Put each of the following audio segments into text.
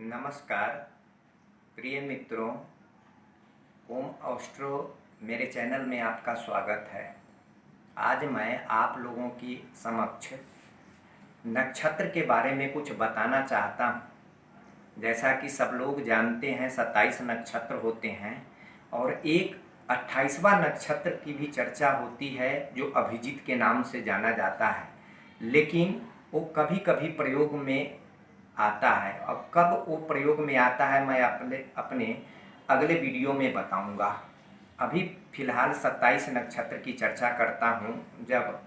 नमस्कार प्रिय मित्रों, ओम ऑस्ट्रो मेरे चैनल में आपका स्वागत है। आज मैं आप लोगों की समक्ष नक्षत्र के बारे में कुछ बताना चाहता हूँ। जैसा कि सब लोग जानते हैं 27 नक्षत्र होते हैं और एक 28वां नक्षत्र की भी चर्चा होती है जो अभिजीत के नाम से जाना जाता है, लेकिन वो कभी कभी प्रयोग में आता है। अब कब वो प्रयोग में आता है मैं अपने अगले वीडियो में बताऊंगा। अभी फिलहाल 27 नक्षत्र की चर्चा करता हूं। जब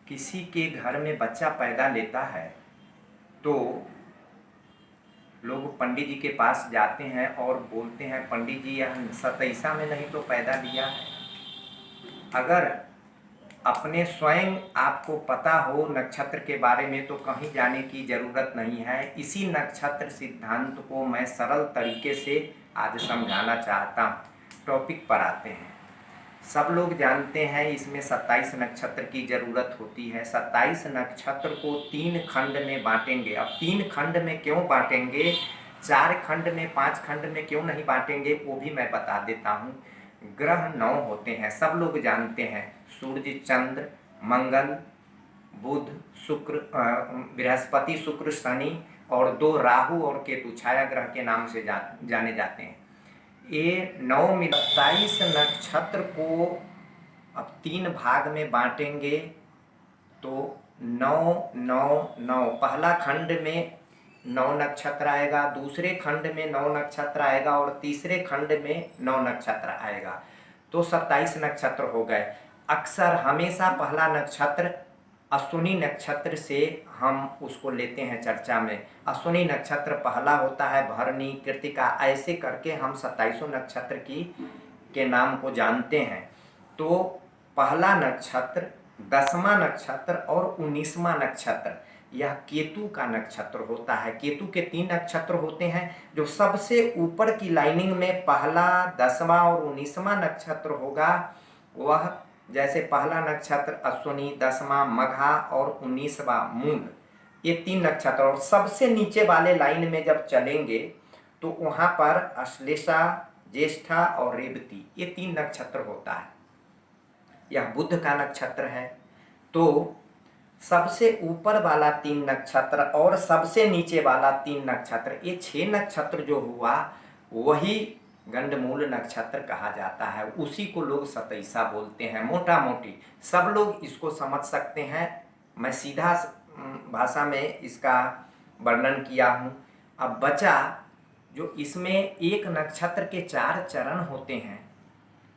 किसी के घर में बच्चा पैदा लेता है तो लोग पंडित जी के पास जाते हैं और बोलते हैं, पंडित जी यह 27 में नहीं तो पैदा लिया है। अगर अपने स्वयं आपको पता हो नक्षत्र के बारे में तो कहीं जाने की ज़रूरत नहीं है। इसी नक्षत्र सिद्धांत को मैं सरल तरीके से आज समझाना चाहता हूँ। टॉपिक पर आते हैं। सब लोग जानते हैं इसमें 27 नक्षत्र की ज़रूरत होती है। 27 नक्षत्र को 3 खंड में बांटेंगे। अब 3 खंड में क्यों बांटेंगे, 4 खंड में, 5 खंड में क्यों नहीं बांटेंगे, वो भी मैं बता देता हूँ। ग्रह 9 होते हैं, सब लोग जानते हैं। सूर्य, चंद्र, मंगल, बुध, शुक्र, बृहस्पति, शुक्र, शनि और 2 राहु और केतु छाया ग्रह के नाम से जाने जाते हैं। ये 9 में 27 नक्षत्र को अब 3 भाग में बांटेंगे तो 9 9 9 पहला खंड में 9 नक्षत्र आएगा, दूसरे खंड में 9 नक्षत्र आएगा और तीसरे खंड में 9 नक्षत्र आएगा, तो 27 नक्षत्र हो गए। अक्सर हमेशा पहला नक्षत्र अश्विनी नक्षत्र से हम उसको लेते हैं चर्चा में। अश्विनी नक्षत्र पहला होता है, भरणी, कृतिका, ऐसे करके हम 27 नक्षत्र के नाम को जानते हैं। तो पहला नक्षत्र, 10वां नक्षत्र और 19वां नक्षत्र यह केतु का नक्षत्र होता है। केतु के 3 नक्षत्र होते हैं। जो सबसे ऊपर की लाइनिंग में पहला, 10वां और 19वां नक्षत्र होगा, वह जैसे पहला नक्षत्र अश्विनी, 10वां मघा और 19वां मूल, ये 3 नक्षत्र। और सबसे नीचे वाले लाइन में जब चलेंगे तो वहाँ पर अश्लेषा, ज्येष्ठा और रेवती, ये 3 नक्षत्र होता है। यह बुध का नक्षत्र है। तो सबसे ऊपर वाला 3 नक्षत्र और सबसे नीचे वाला 3 नक्षत्र, ये 6 नक्षत्र जो हुआ वही गंडमूल नक्षत्र कहा जाता है। उसी को लोग 27 बोलते हैं। मोटा मोटी सब लोग इसको समझ सकते हैं। मैं सीधा भाषा में इसका वर्णन किया हूँ। अब बचा जो इसमें एक नक्षत्र के 4 चरण होते हैं।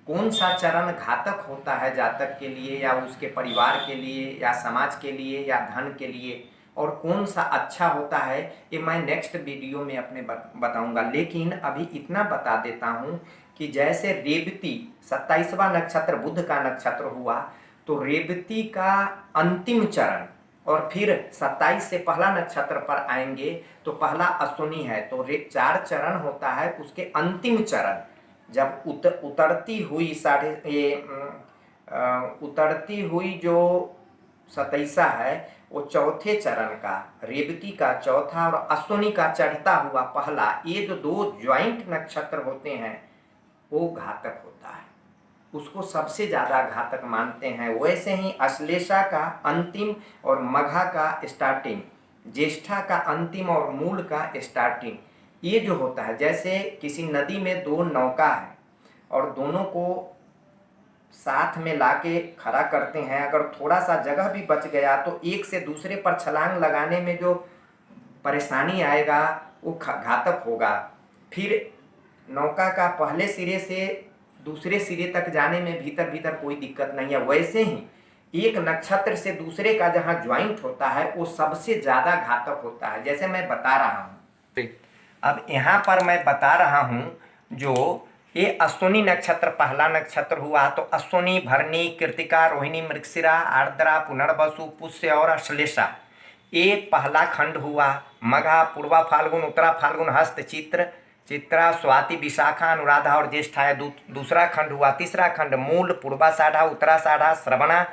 कौन सा चरण घातक होता है जातक के लिए या उसके परिवार के लिए या समाज के लिए या धन के लिए, और कौन सा अच्छा होता है, ये मैं नेक्स्ट वीडियो में अपने बताऊंगा। लेकिन अभी इतना बता देता हूँ कि जैसे रेवती 27वां नक्षत्र बुध का नक्षत्र हुआ, तो रेवती का अंतिम चरण और फिर 27 से पहला नक्षत्र पर आएंगे तो पहला अश्विनी है, तो 4 चरण होता है। उसके अंतिम चरण जब उतरती हुई जो 27 है, वो चौथे चरण का, रेवती का चौथा और अश्विनी का चढ़ता हुआ पहला, ये जो 2 ज्वाइंट नक्षत्र होते हैं वो घातक होता है। उसको सबसे ज़्यादा घातक मानते हैं। वैसे ही अश्लेषा का अंतिम और मघा का स्टार्टिंग, ज्येष्ठा का अंतिम और मूल का स्टार्टिंग, ये जो होता है, जैसे किसी नदी में 2 नौका है और दोनों को साथ में लाके खड़ा करते हैं। अगर थोड़ा सा जगह भी बच गया तो एक से दूसरे पर छलांग लगाने में जो परेशानी आएगा वो घातक होगा। फिर नौका का पहले सिरे से दूसरे सिरे तक जाने में भीतर भीतर कोई दिक्कत नहीं है। वैसे ही एक नक्षत्र से दूसरे का जहाँ ज्वाइंट होता है वो सबसे ज़्यादा घातक होता है, जैसे मैं बता रहा हूँ। अब यहाँ पर मैं बता रहा हूँ, जो ये अश्विनी नक्षत्र पहला नक्षत्र हुआ, तो अश्विनी, भरणी, कृतिका, रोहिणी, मृगशिरा, आर्द्रा, पुनर्वसु, पुष्य और अश्लेषा, ये पहला खंड हुआ। मघा, पूर्वा फाल्गुन, उत्तरा फाल्गुन, हस्त, चित्रा, स्वाति, विशाखा, अनुराधा और ज्येष्ठा, दूसरा खंड हुआ। तीसरा खंड मूल, पूर्वाषाढ़ा, उत्तराषाढ़ा, श्रवणा,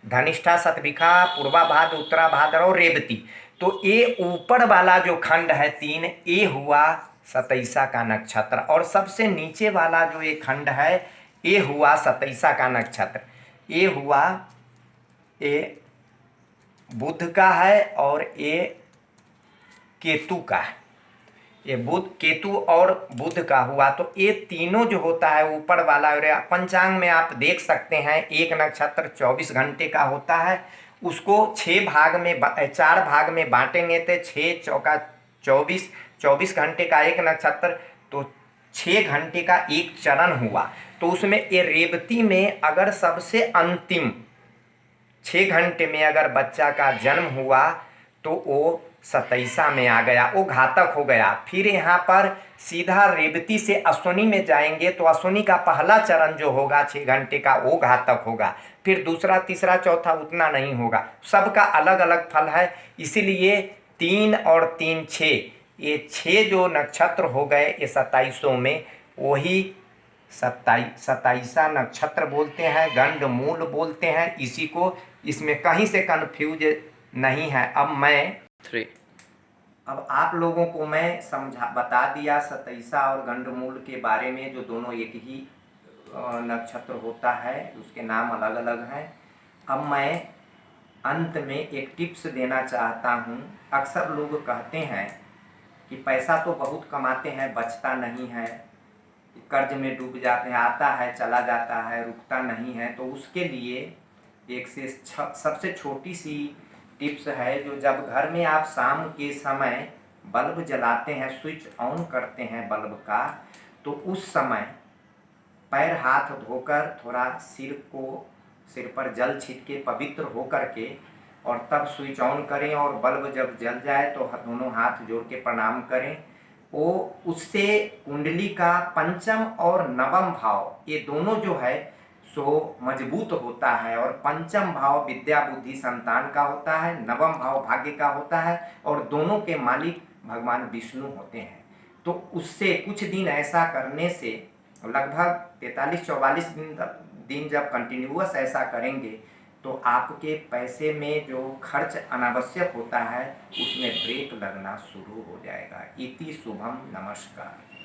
धनिष्ठा, शतभिखा, पूर्वा भाद्र, उत्तरा भाद्र और रेवती, तो ये ऊपर वाला जो खंड है 3, ये हुआ 27 का नक्षत्र, और सबसे नीचे वाला जो ये खंड है ये हुआ 27 का नक्षत्र। ये हुआ, ये बुध का है और ये केतु का है। ये बुध, केतु और बुध का हुआ। तो ये तीनों जो होता है ऊपर वाला, और पंचांग में आप देख सकते हैं एक नक्षत्र 24 घंटे का होता है, उसको 4 भाग में बांटेंगे तो 6 चौका 24, 24 घंटे का एक नक्षत्र, तो 6 घंटे का एक चरण हुआ। तो उसमें ये रेवती में अगर सबसे अंतिम 6 घंटे में अगर बच्चा का जन्म हुआ तो वो 27 में आ गया, वो घातक हो गया। फिर यहाँ पर सीधा रेवती से अश्विनी में जाएंगे तो अश्विनी का पहला चरण जो होगा 6 घंटे का वो घातक होगा, फिर दूसरा, तीसरा, चौथा उतना नहीं होगा। सबका अलग अलग फल है, इसीलिए 3 और 3 6, ये 6 जो नक्षत्र हो गए ये 27 में, वही 27 नक्षत्र बोलते हैं, गंड मूल बोलते हैं इसी को। इसमें कहीं से कन्फ्यूज नहीं है। अब आप लोगों को मैं बता दिया 27 और गंडमूल के बारे में, जो दोनों एक ही नक्षत्र होता है, उसके नाम अलग अलग हैं। अब मैं अंत में एक टिप्स देना चाहता हूँ। अक्सर लोग कहते हैं कि पैसा तो बहुत कमाते हैं, बचता नहीं है, कर्ज में डूब जाते हैं, आता है चला जाता है, रुकता नहीं है। तो उसके लिए एक से सबसे छोटी सी टिप्स है, जो जब घर में आप शाम के समय बल्ब जलाते हैं, स्विच ऑन करते हैं बल्ब का, तो उस समय पैर हाथ धोकर थोड़ा सिर पर जल छीट के पवित्र होकर के, और तब स्विच ऑन करें, और बल्ब जब जल जाए तो दोनों हाथ जोड़ के प्रणाम करें। वो उससे कुंडली का पंचम और नवम भाव, ये दोनों जो है सो मजबूत होता है। और पंचम भाव विद्या बुद्धि संतान का होता है, नवम भाव भाग्य का होता है, और दोनों के मालिक भगवान विष्णु होते हैं। तो उससे कुछ दिन ऐसा करने से, लगभग 43-44 दिन जब कंटिन्यूअस ऐसा करेंगे, तो आपके पैसे में जो खर्च अनावश्यक होता है उसमें ब्रेक लगना शुरू हो जाएगा। इति शुभम, नमस्कार।